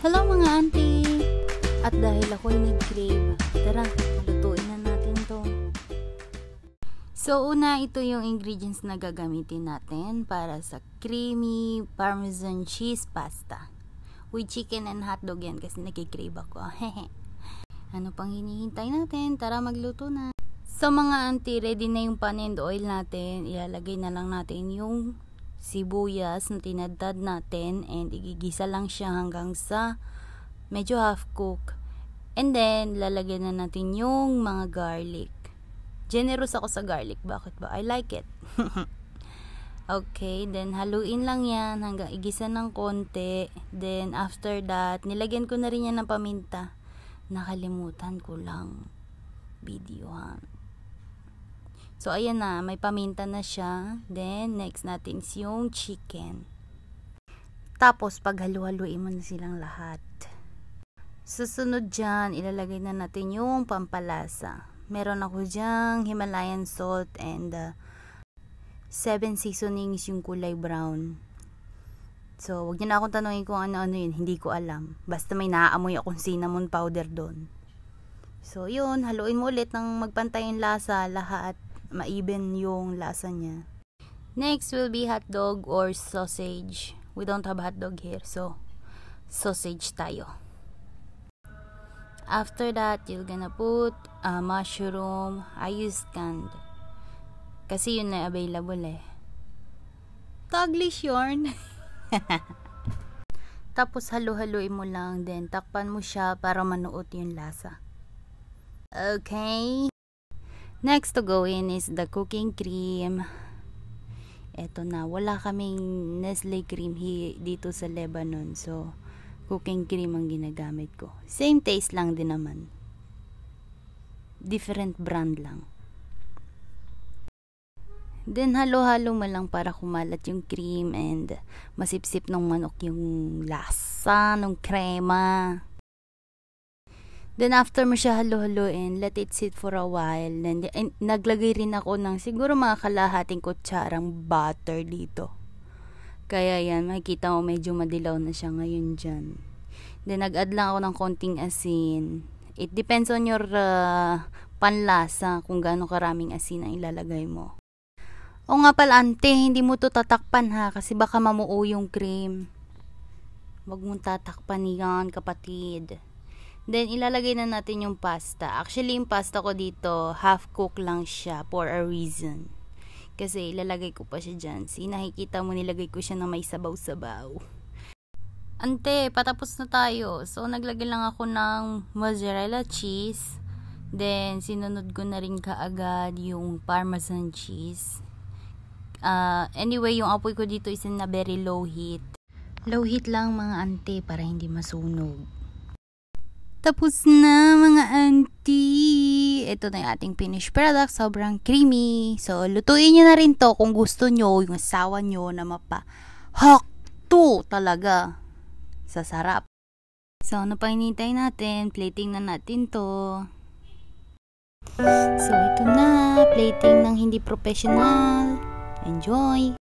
Hello mga auntie! At dahil ako'y nag-crave, tara, lutuin na natin to. So una, ito yung ingredients na gagamitin natin para sa creamy parmesan cheese pasta. With chicken and hotdog yan kasi nag-crave ako. Ano pang hinihintay natin? Tara, magluto na. So mga auntie, ready na yung pan and oil natin. Ilalagay na lang natin yung sibuyas na tinadtad natin and igigisa lang siya hanggang sa medyo half cook. And then lalagyan na natin yung mga garlic. Generous ako sa garlic, bakit ba? I like it. Okay, then haluin lang yan hanggang igisa ng konti. Then after that, nilagyan ko na rin yan ng paminta. Nakalimutan ko lang videohan. So, ayan na. May paminta na siya. Then, next natin is yung chicken. Tapos, paghalu-haluin mo na silang lahat. Susunod dyan, ilalagay na natin yung pampalasa. Meron ako dyang Himalayan salt and 7 seasonings yung kulay brown. So, wag niyo na akong tanongin kung ano-ano yun. Hindi ko alam. Basta may naaamoy akong cinnamon powder doon. So, yun. Haluin mo ulit ng magpantay yung lasa lahat. Ma-even yung lasa niya. Next will be hotdog or sausage. We don't have hotdog here, so sausage tayo. After that, you're gonna put mushroom. I use canned kasi yun na available eh. Taglish yarn. Tapos halu-haluin mo lang, then takpan mo siya para manuot yung lasa. Okay. Next to go in is the cooking cream. Eto na, wala kaming Nestle cream dito sa Lebanon. So, cooking cream ang ginagamit ko. Same taste lang din naman. Different brand lang. Then, halo-halo mo lang para kumalat yung cream and masipsip ng manok yung lasa ng krema. Then, after mo siya halo-haloin, let it sit for a while. Then, naglagay rin ako ng siguro mga kalahating kutsarang butter dito. Kaya yan, makikita mo medyo madilaw na siya ngayon dyan. Then, nag-add lang ako ng konting asin. It depends on your panlasa kung gaano karaming asin ang ilalagay mo. O nga pala, ante, hindi mo to tatakpan ha, kasi baka mamuo yung cream. Wag mong tatakpan yan, kapatid. Then, ilalagay na natin yung pasta. Actually, yung pasta ko dito, half cook lang siya for a reason. Kasi, ilalagay ko pa siya dyan. Nakikita mo, nilagay ko siya na may sabaw-sabaw. Ante, patapos na tayo. So, naglagay lang ako ng mozzarella cheese. Then, sinunod ko na rin kaagad yung parmesan cheese. Anyway, yung apoy ko dito is na very low heat. Low heat lang mga ante para hindi masunog. Tapos na mga auntie. Ito na yung ating finished product. Sobrang creamy. So, lutuin nyo na rin to kung gusto nyo, yung asawa nyo na mapa-hakto talaga. Sasarap. So, ano pa hinihintay natin? Plating na natin to. So, ito na. Plating ng hindi professional. Enjoy!